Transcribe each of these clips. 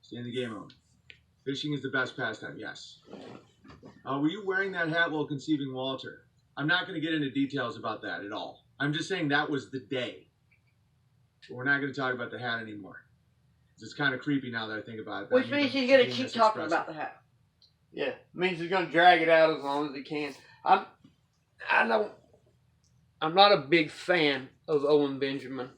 Stay in the game, Owen. Fishing is the best pastime, yes. Were you wearing that hat while conceiving Walter? I'm not going to get into details about that at all. I'm just saying that was the day. But we're not going to talk about the hat anymore. It's kind of creepy now that I think about it. Which means he's going to keep talking about the hat. Yeah, means he's going to drag it out as long as he can. I'm not a big fan of Owen Benjamin.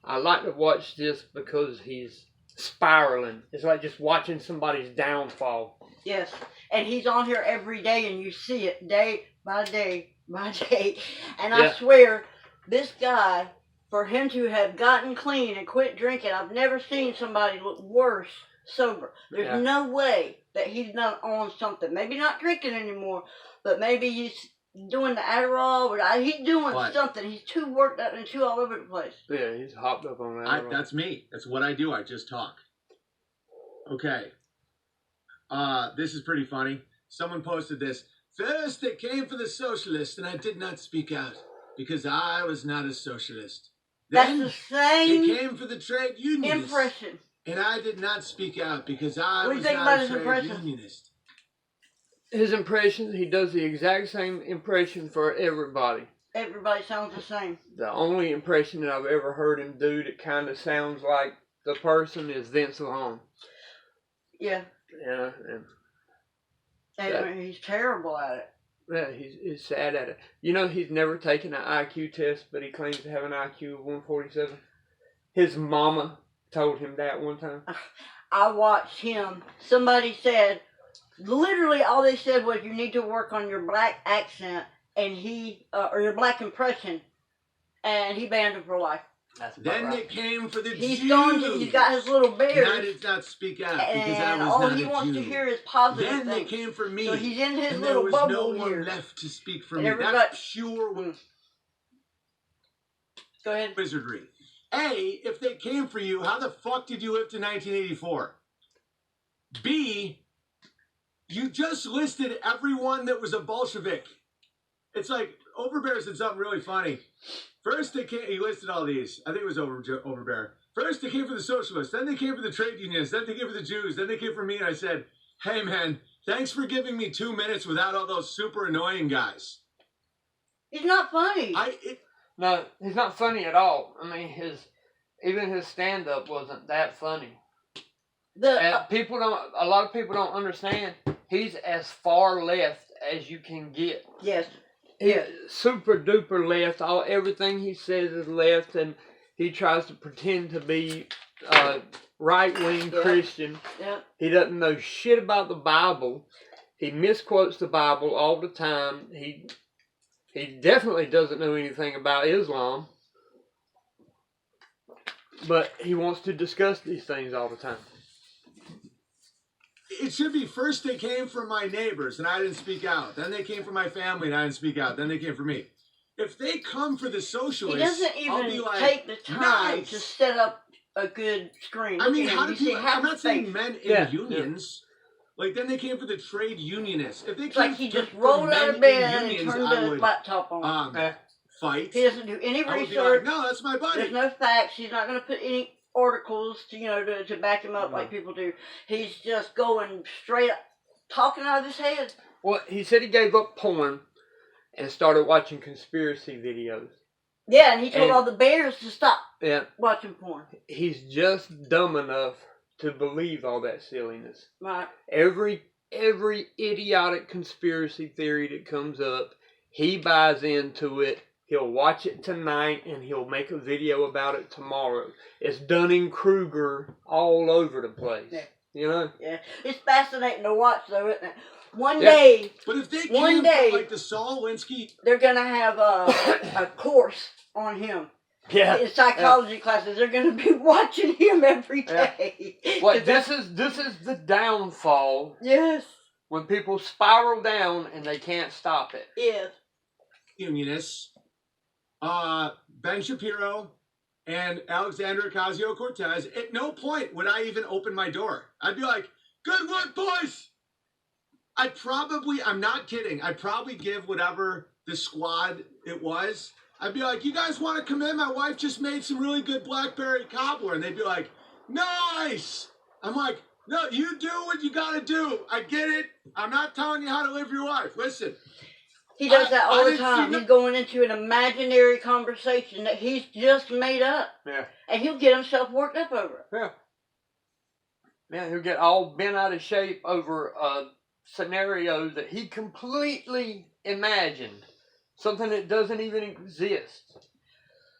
I like to watch this because he's spiraling. It's like just watching somebody's downfall. Yes, and he's on here every day, and you see it day by day by day. And I swear, this guy, for him to have gotten clean and quit drinking, I've never seen somebody look worse sober. There's no way that he's not on something. Maybe not drinking anymore, but maybe he's doing the Adderall. Or he's doing something. He's too worked up and too all over the place. Yeah, he's hopped up on Adderall. That's me. That's what I do. I just talk. Okay. This is pretty funny. Someone posted this. First, it came for the socialists, and I did not speak out because I was not a socialist. Then, that's the same. It came for the trade unionists. Impression. And I did not speak out because I was not a trade unionist. His impression, he does the exact same impression for everybody. Everybody sounds the same. The only impression that I've ever heard him do that kind of sounds like the person is Vince Vaughn. Yeah. Yeah. And he's terrible at it. Yeah, he's sad at it. You know, he's never taken an IQ test, but he claims to have an IQ of 147. His mama told him that one time. I watched him. Somebody said, literally all they said was, you need to work on your black accent and or your black impression, and he banned him for life. Then they came for the Jews. He's got his little beard. And I did not speak out because I was not a Jew. All he wants to hear is positive Then things. they came for me. So he's in his and little bubble here. there was no one left to speak for me. That's pure Go ahead. wizardry. A, if they came for you, how the fuck did you live to 1984? B, you just listed everyone that was a Bolshevik. It's like, Overbear said something really funny. First, he listed all these. I think it was Overbear. First, they came for the socialists. Then they came for the trade unions. Then they came for the Jews. Then they came for me. And I said, hey, man, thanks for giving me 2 minutes without all those super annoying guys. He's not funny. No, he's not funny at all. I mean, even his stand-up wasn't that funny. A lot of people don't understand. He's as far left as you can get. Yes. He's super duper left. Everything he says is left, and he tries to pretend to be right-wing Christian. Yeah. He doesn't know shit about the Bible. He misquotes the Bible all the time. He definitely doesn't know anything about Islam. But he wants to discuss these things all the time. It should be first they came for my neighbors and I didn't speak out. Then they came for my family and I didn't speak out. Then they came for me. If they come for the socialists, he doesn't even take the time to set up a good screen. I mean, how do people? I'm not saying men in unions. Like, then they came for the trade unionists. If they came like he just rolled out of bed and turned the laptop on. Fight. He doesn't do any research. Like, no, that's my buddy. There's no facts. He's not going to put any articles to back him up like people do. He's just going straight up, talking out of his head. Well, he said he gave up porn and started watching conspiracy videos. Yeah, and he told all the bears to stop watching porn. He's just dumb enough to believe all that silliness. Right. Every idiotic conspiracy theory that comes up, he buys into it. He'll watch it tonight and he'll make a video about it tomorrow. It's Dunning-Kruger all over the place. Yeah. You know? Yeah. It's fascinating to watch though, isn't it? One day. But if they came from like the Saul Alinsky, they're going to have a course on him. Yeah. In psychology classes, they're going to be watching him every day. Well, this is the downfall. Yes. When people spiral down and they can't stop it. Yes. Unionists. Ben Shapiro and Alexandria Ocasio-Cortez, at no point would I even open my door. I'd be like, good work, boys! I'm not kidding, I'd probably give whatever the squad it was. I'd be like, you guys want to come in? My wife just made some really good blackberry cobbler. And they'd be like, nice! I'm like, No, you do what you got to do. I get it. I'm not telling you how to live your life. Listen. He does that all the didn't time. see He's going into an imaginary conversation that he's just made up. Yeah. And he'll get himself worked up over it. Yeah. Yeah, he'll get all bent out of shape over scenarios that he completely imagined. Something that doesn't even exist.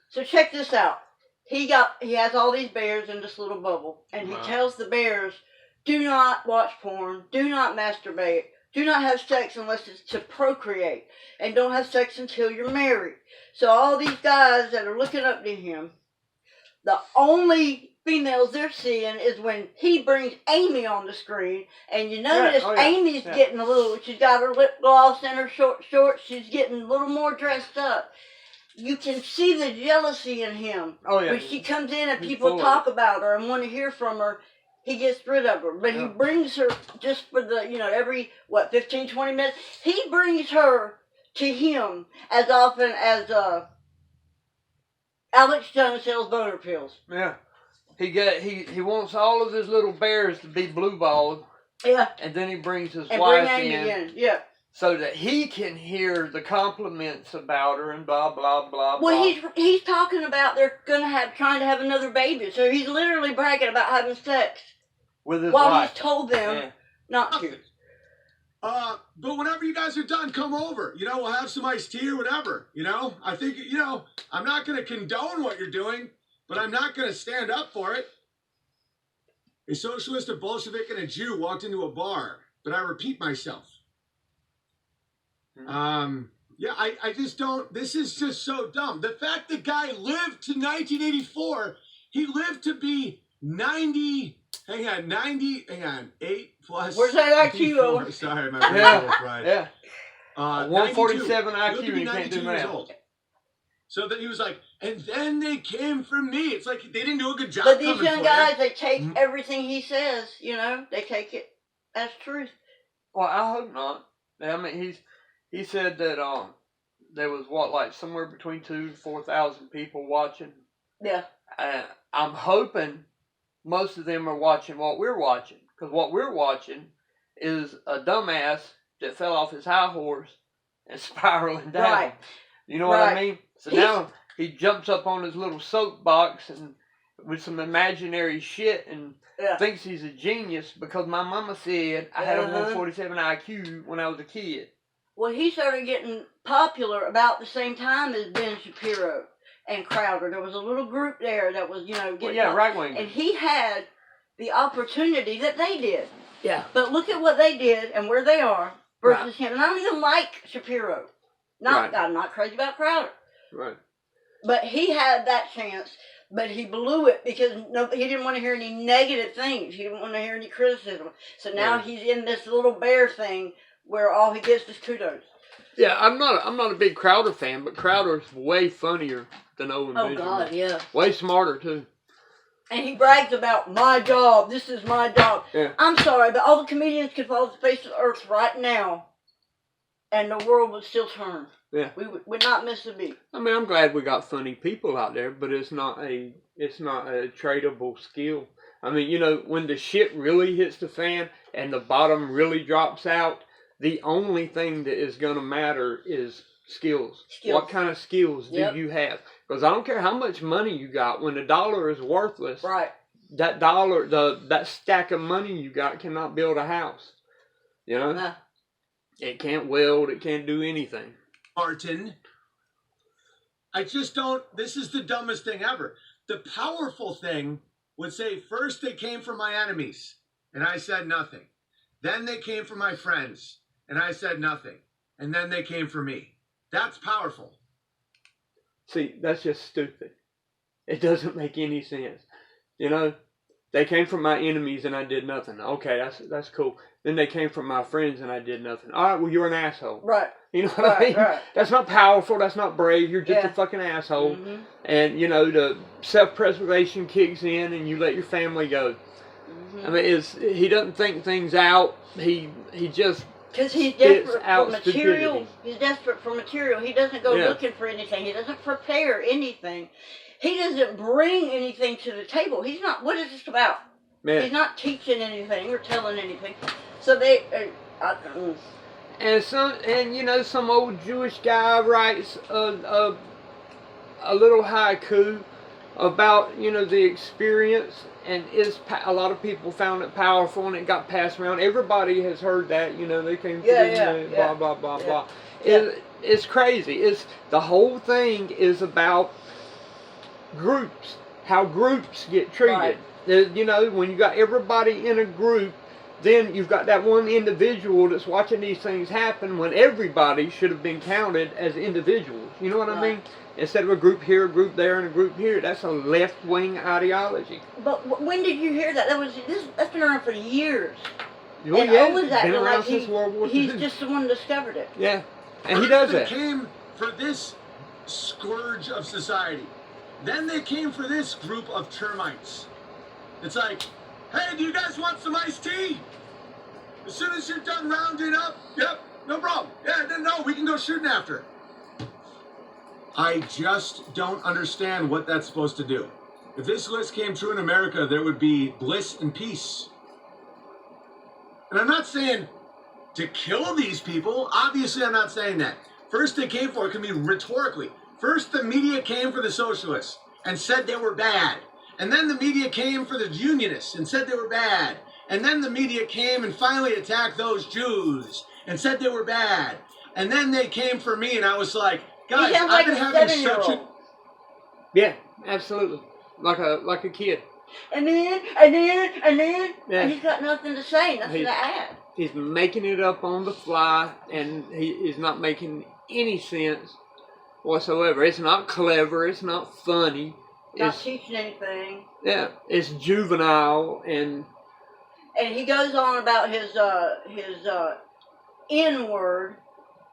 So check this out. He has all these bears in this little bubble. And he tells the bears, do not watch porn. Do not masturbate. Do not have sex unless it's to procreate. And don't have sex until you're married. So all these guys that are looking up to him, the only females they're seeing is when he brings Amy on the screen. And you notice Amy's getting a little, she's got her lip gloss and her shorts. She's getting a little more dressed up. You can see the jealousy in him. Oh, yeah. When she comes in and people talk about her and want to hear from her, he gets rid of her. But he brings her just for the, every, 15, 20 minutes? He brings her to him as often as Alex Jones sells boner pills. Yeah. He wants all of his little bears to be blue-balled. Yeah. And then he brings his wife in. Yeah. So that he can hear the compliments about her and blah, blah, blah, blah. Well, he's talking about they're trying to have another baby. So he's literally bragging about having sex. With his wife. While he's told them not to. But whenever you guys are done, come over. We'll have some iced tea or whatever. I think, I'm not going to condone what you're doing, but I'm not going to stand up for it. A socialist, a Bolshevik, and a Jew walked into a bar, but I repeat myself. I just don't, this is just so dumb. The fact the guy lived to 1984, he lived to be 8 plus. Where's that IQ? Sorry, my brain was right. Yeah. 147 IQ, you can't do math. So that he was like, and then they came for me. It's like they didn't do a good job. But these young guys, they take everything he says, they take it as truth. Well, I hope not. I mean, he said that there was somewhere between 2,000 to 4,000 people watching. Yeah. I'm hoping most of them are watching what we're watching, because what we're watching is a dumbass that fell off his high horse and spiraling down. Right. You know what I mean? So now he jumps up on his little soapbox and with some imaginary shit and thinks he's a genius because my mama said I had a 147 IQ when I was a kid. Well, he started getting popular about the same time as Ben Shapiro and Crowder. There was a little group there that was, getting right wing. And he had the opportunity that they did. Yeah. But look at what they did and where they are versus him. And I don't even like Shapiro. I'm not crazy about Crowder. Right. But he had that chance, but he blew it because he didn't want to hear any negative things. He didn't want to hear any criticism. So now he's in this little bear thing where all he gets is kudos. Yeah, I'm not a big Crowder fan, but Crowder's way funnier than Owen Benjamin. Oh God, yeah. Way smarter too. And he brags about my job. This is my job. Yeah. I'm sorry, but all the comedians could fall off the face of the earth right now, and the world would still turn. Yeah. We would not miss a beat. I mean, I'm glad we got funny people out there, but it's not a tradable skill. I mean, when the shit really hits the fan and the bottom really drops out, the only thing that is going to matter is skills. What kind of skills do you have? Because I don't care how much money you got. When the dollar is worthless, right? That dollar, that stack of money you got cannot build a house. It can't weld. It can't do anything. Martin, I just don't. This is the dumbest thing ever. The powerful thing would say, first they came from my enemies, and I said nothing. Then they came from my friends, and I said nothing. And then they came for me. That's powerful. See, that's just stupid. It doesn't make any sense. They came from my enemies and I did nothing. Okay, that's cool. Then they came from my friends and I did nothing. All right, well, you're an asshole. Right. You know what I mean? Right. That's not powerful. That's not brave. You're just a fucking asshole. Mm-hmm. And, the self-preservation kicks in and you let your family go. Mm-hmm. I mean, he doesn't think things out. He just... Because he's desperate for material. Stupidity. He's desperate for material. He doesn't go looking for anything. He doesn't prepare anything. He doesn't bring anything to the table. He's not... What is this about? Yeah. He's not teaching anything or telling anything. So they, And some old Jewish guy writes a little haiku about the experience, and a lot of people found it powerful, and it got passed around. Everybody has heard that. They came to blah blah blah blah. It's crazy. It's the whole thing is about groups, how groups get treated. Right. When you got everybody in a group, then you've got that one individual that's watching these things happen when everybody should have been counted as individuals. You know what I mean? Instead of a group here, a group there, and a group here. That's a left-wing ideology. But when did you hear that? That's been around for years. Oh, and yeah, Owens been around like since World War II. He's just the one who discovered it. Yeah, and he does that. They came for this scourge of society. Then they came for this group of termites. It's like, hey, do you guys want some iced tea? As soon as you're done rounding up, yep, no problem. Yeah, no, we can go shooting after. I just don't understand what that's supposed to do. If this list came true in America, there would be bliss and peace. And I'm not saying to kill these people. Obviously, I'm not saying that. First, they came for it can be rhetorically. First, the media came for the socialists and said they were bad. And then the media came for the unionists and said they were bad. And then the media came and finally attacked those Jews and said they were bad. And then they came for me, and I was like, guys, I've been having such a... Yeah, absolutely. Like a kid. And then, yeah. and he's got nothing to say, nothing to add. He's making it up on the fly, and he is not making any sense whatsoever. It's not clever. It's not funny. Not teaching anything. Yeah, it's juvenile, and he goes on about his N-word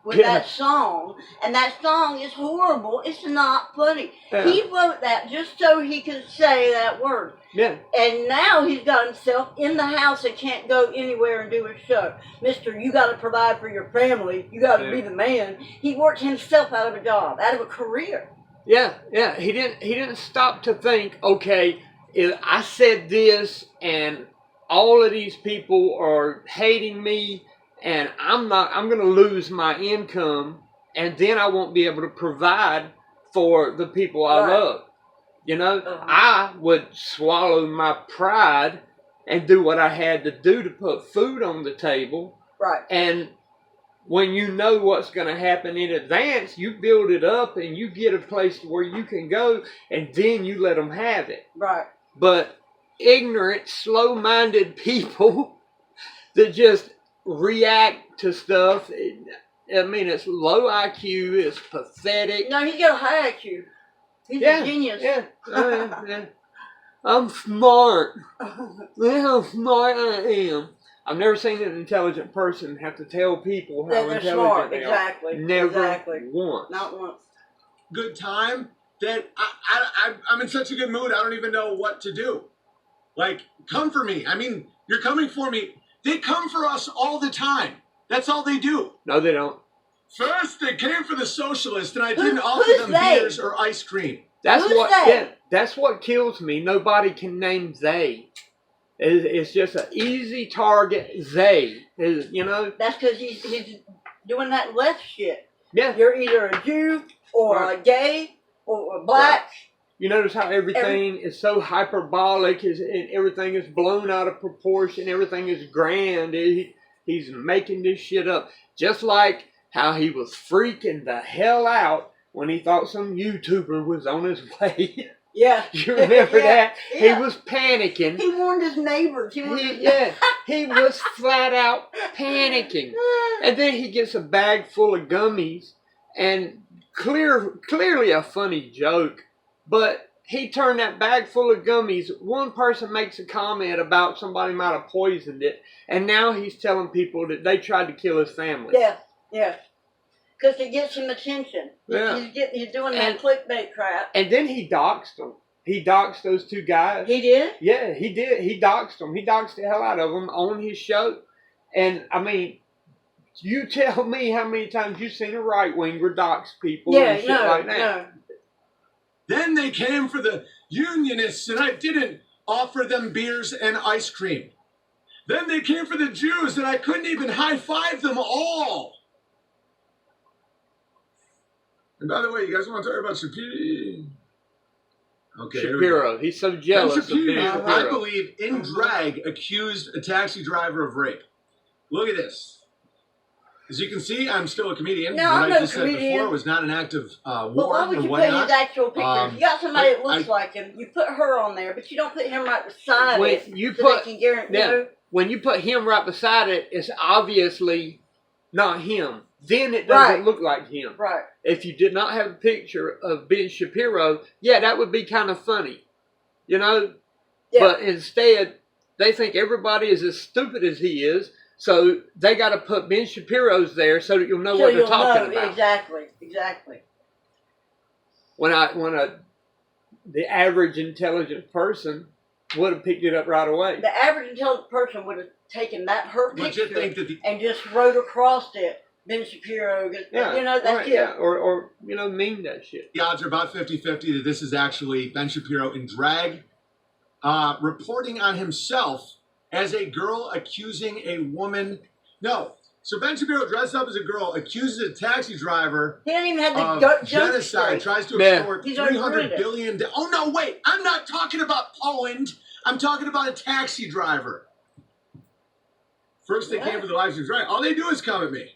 with that song, and that song is horrible. It's not funny. Yeah. He wrote that just so he could say that word. Yeah. And now he's got himself in the house and can't go anywhere and do a show. Mister, you got to provide for your family. You got to be the man. He worked himself out of a job, out of a career. Yeah. He didn't stop to think, okay, if I said this and all of these people are hating me, and I'm going to lose my income, and then I won't be able to provide for the people I love. I would swallow my pride and do what I had to do to put food on the table. Right. And when you know what's going to happen in advance, you build it up and you get a place where you can go, and then you let them have it. Right. But ignorant, slow-minded people that just react to stuff. It's low IQ. It's pathetic. No, he's got a high IQ. He's a genius. Yeah. I'm smart. Look how smart I am. I've never seen an intelligent person have to tell people how intelligent smart. they exactly. are. Never exactly. once. Not once. Good time that I'm in such a good mood, I don't even know what to do. Like, come for me. I mean, you're coming for me. They come for us all the time. That's all they do. No, they don't. First, they came for the socialists, and I didn't offer them beers or ice cream. That's what kills me. Nobody can name they. It's just an easy target. They, That's because he's doing that left shit. Yeah. You're either a Jew or a gay or a black. Right. You notice how everything is so hyperbolic, and everything is blown out of proportion. Everything is grand. He's making this shit up. Just like how he was freaking the hell out when he thought some YouTuber was on his way. Yeah. You remember that? Yeah. He was panicking. He warned his neighbors. He was flat out panicking. And then he gets a bag full of gummies, and clearly a funny joke. But he turned that bag full of gummies. One person makes a comment about somebody might have poisoned it, and now he's telling people that they tried to kill his family. Yeah. Because it gets him attention. Yeah. He's doing that clickbait crap. And then he doxed them. He doxed those two guys. He did? Yeah, he did. He doxed them. He doxed the hell out of them on his show. And, I mean, you tell me how many times you've seen a right-winger dox people and shit like that. Then they came for the unionists, and I didn't offer them beers and ice cream. Then they came for the Jews, and I couldn't even high-five them all. And by the way, you guys want to talk about Shapiro? Okay, Shapiro. He's so jealous of Ben Shapiro, Shapiro. I believe, in drag, accused a taxi driver of rape. Look at this. As you can see, I'm still a comedian. No, what I'm I not just a said comedian. before was not an act of war But why would or you put whatnot. his actual picture? If you got somebody that looks I- like him, you put her on there, but you don't put him right beside When it. you so put- they can guarantee, yeah. When you put him right beside it, it's obviously not him. Then it doesn't Right. look like him. Right. If you did not have a picture of Ben Shapiro, yeah, that would be kind of funny. You know? Yeah. But instead, they think everybody is as stupid as he is, so they got to put Ben Shapiro's there so that you'll know So what they're you'll talking know. about. Exactly. The average intelligent person would have picked it up right away. The average intelligent person would have taken her But picture you think that the and just wrote across it, Ben Shapiro. Yeah, You know, that's right, it. yeah, or mean that shit. odds are about 50-50 that this is actually Ben Shapiro in drag, reporting on himself as a girl accusing a woman. No. So Ben Shapiro dressed up as a girl, accuses a taxi driver He didn't even have of the jump genocide, straight. tries to Yeah. extort He's already $300 ruined it. billion. Oh, no, wait. I'm not talking about Poland. I'm talking about a taxi driver. First they came for the live stream, right? All they do is come at me.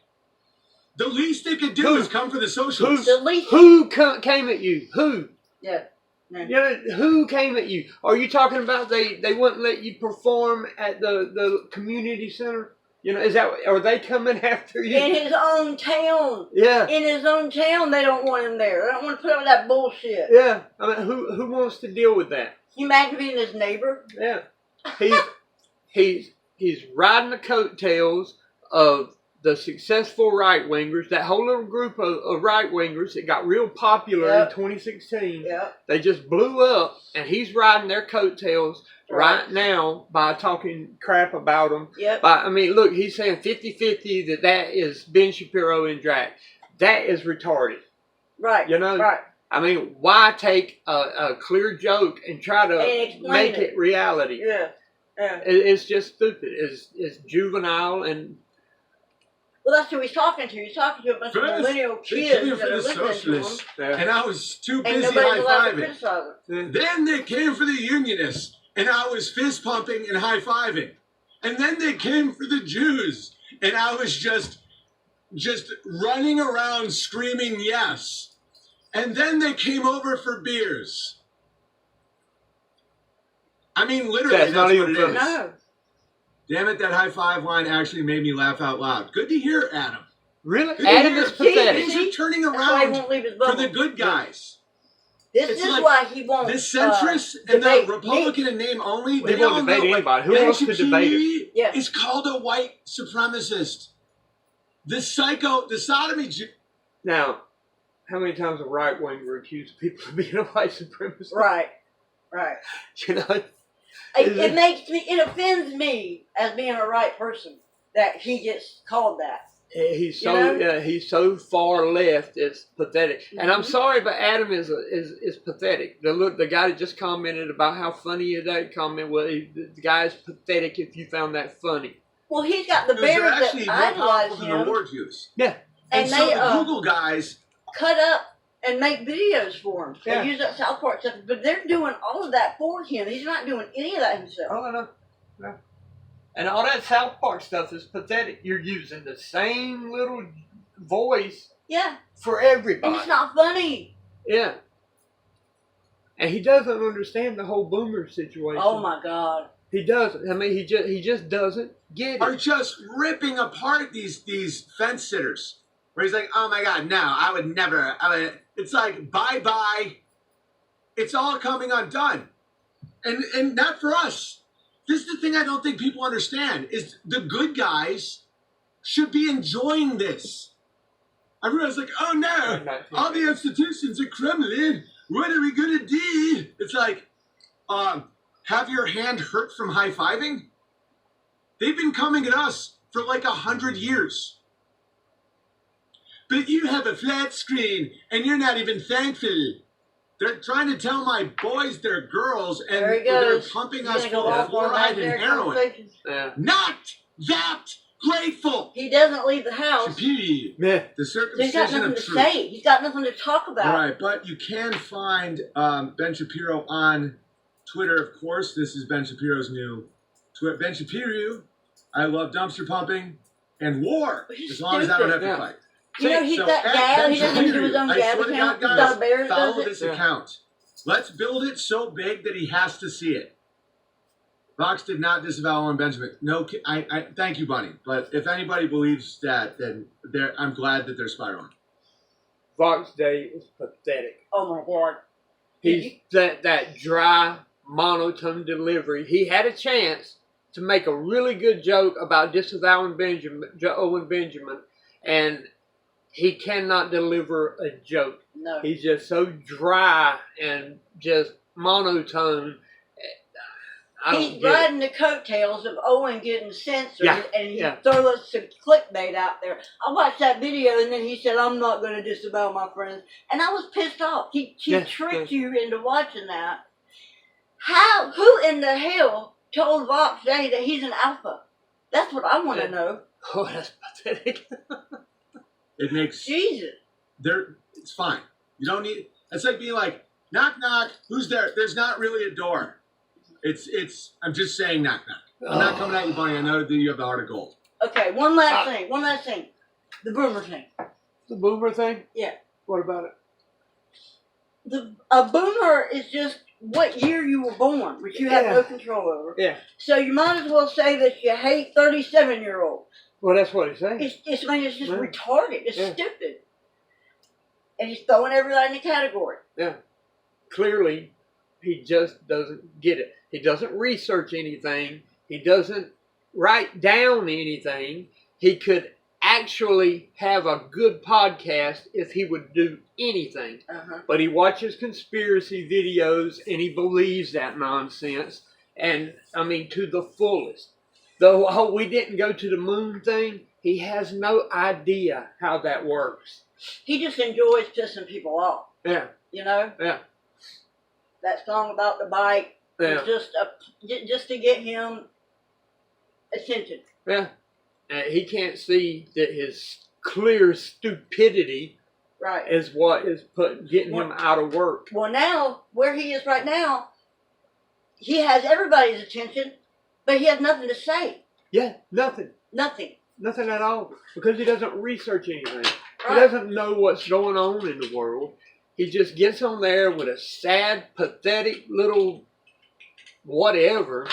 The least they could do Who? is come for the socials. The least. Who came at you? Who? Yeah. You know, who came at you? Are you talking about they wouldn't let you perform at the community center? You know, are they coming after you? In his own town. Yeah. In his own town, they don't want him there. They don't want to put up with that bullshit. Yeah. I mean, who wants to deal with that? Can you imagine being his neighbor? Yeah. He's riding the coattails of the successful right-wingers, that whole little group of right-wingers that got real popular in 2016. Yeah. They just blew up, and he's riding their coattails right now by talking crap about them. Yep. I mean, look, he's saying 50-50 that is Ben Shapiro in drag. That is retarded. Right. You know? Right. I mean, why take a clear joke and try to And explain make it. it reality? Yeah. Yeah. It's just stupid. It's juvenile and... Well, that's who he's talking to. He's talking to a bunch of First, millennial they kids came that for are the listening to him. socialists, and I was too And busy nobody's allowed to high-fiving. criticize him. Then they came for the unionists, and I was fist-pumping and high-fiving. And then they came for the Jews, and I was just running around screaming yes. And then they came over for beers. I mean, literally, That's that's not what even it funny. is. No. Damn it, that high-five line actually made me laugh out loud. Good to hear, Adam. Really? Good to Adam hear. is pathetic. Things are turning That's why he around won't leave his for bubble. the good guys. This It's is like why he won't. The centrists and the debate Republican in name only, They they won't all debate know, anybody. Who Ben wants to debate it? Yeah. is called a white supremacist. The sodomy Jew. Now, how many times a right winger accused people of being a white supremacist? Right. Right. You know? It offends me as being a right person that he gets called that. He's so You know? he's so far left. It's pathetic. And I'm Mhm. sorry, but Adam is pathetic. The guy that just commented about how funny that comment was. The guy is pathetic. If you found that funny, Well, he's got the Those are bears actually that more idolize powerful than the him, war Jews. yeah, And and so they the Google guys, cut up and make videos for him. Yeah. They use that South Park stuff, but they're doing all of that for him. He's not doing any of that himself. oh, I know. Yeah. And all that South Park stuff is pathetic. You're using the same little voice Yeah, for and everybody. it's not funny. Yeah. And he doesn't understand the whole boomer situation. Oh my God. He doesn't. I mean, he just doesn't get are it. just ripping apart these fence sitters. Where he's like, oh my God, no, I would never. It's like, bye-bye. It's all coming undone. And not for us. This is the thing I don't think people understand, is the good guys should be enjoying this. Everyone's like, oh no, all the institutions are crumbling. What are we going to do? It's like, have your hand hurt from high-fiving? They've been coming at us for like 100 years. But you have a flat screen, and you're not even thankful. They're trying to tell my boys they're girls, and There he they're goes. pumping He's us gonna go full of off on fluoride and imaginary heroin. conversations. Yeah. Not that grateful. He doesn't leave the house. Superior. Yeah. The So he's got circumcision nothing of to truth. say. He's got nothing to talk about. All right, but you can find Ben Shapiro on Twitter, of course. This is Ben Shapiro's new Twitter. Ben Shapiro, I love dumpster pumping and war, He's as long as I don't have to stupid. fight. You know, he's So got at gab. Ben He doesn't even do his own Shapiro, I gab swear to account. God, He's got guys, a bear that follow does it. this Yeah. account. Let's build it so big that he has to see it. Vox did not disavow Owen Benjamin. No, I thank you, Bunny. But if anybody believes that, then I'm glad that they're spiraling. Vox Day is pathetic. Oh my God. He's that dry, monotone delivery. He had a chance to make a really good joke about disavowing Owen Benjamin, and he cannot deliver a joke. No. He's just so dry and just monotone. I don't He's get it. riding the coattails of Owen getting censored, Yeah, and he yeah. threw us some clickbait out there. I watched that video, and then he said, "I'm not going to disavow my friends," and I was pissed off. He Yeah, tricked you into watching that. How? Who in the hell told Vox Day that he's an alpha? That's what I want to Yeah. know. Oh, that's pathetic. It makes Jesus. it's fine. You don't need. It's like being like, knock knock. Who's there? There's not really a door. It's. I'm just saying knock knock. I'm not coming at you, Bunny. I know that you have the heart of gold. Okay, one last thing. One last thing. The boomer thing. The boomer thing? Yeah. What about it? A boomer is just what year you were born, which you have Yeah. no control over. Yeah. So you might as well say that you hate 37-year-olds. Well, that's what he's saying. It's just Yeah. retarded. It's Yeah. stupid. And he's throwing everybody in the category. Yeah. Clearly, he just doesn't get it. He doesn't research anything. He doesn't write down anything. He could actually have a good podcast if he would do anything. Uh-huh. But he watches conspiracy videos and he believes that nonsense. And, I mean, to the fullest. The whole we didn't go to the moon thing, he has no idea how that works. He just enjoys pissing people off. Yeah, You know? yeah, That song about the bike yeah, was just to get him attention. yeah. And he can't see that his clear stupidity Right. is what is getting him out of work. Well, now, where he is right now, he has everybody's attention, but he has nothing to say. Yeah, nothing. Nothing. Nothing at all. Because he doesn't research anything. He Right. doesn't know what's going on in the world. He just gets on there with a sad, pathetic little whatever,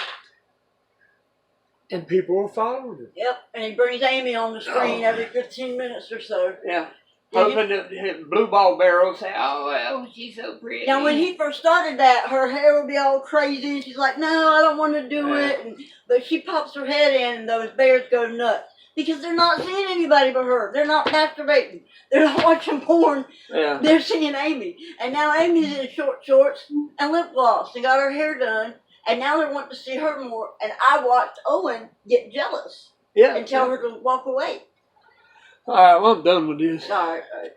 and people are following him. Yep. And he brings Amy on the screen every 15 minutes or so. Yeah. Yeah, Hoping that his blue ball barrel say, "Oh, well, she's so pretty." Now, when he first started that, her hair would be all crazy, and she's like, "No, I don't want to do Yeah. it." But she pops her head in, and those bears go nuts because they're not seeing anybody but her. They're not masturbating. They're not watching porn. Yeah. They're seeing Amy, and now Amy's in short shorts and lip gloss and got her hair done, and now they want to see her more. And I watched Owen get jealous Yeah. and tell her to walk away. All right, well, I'm done with this. All right.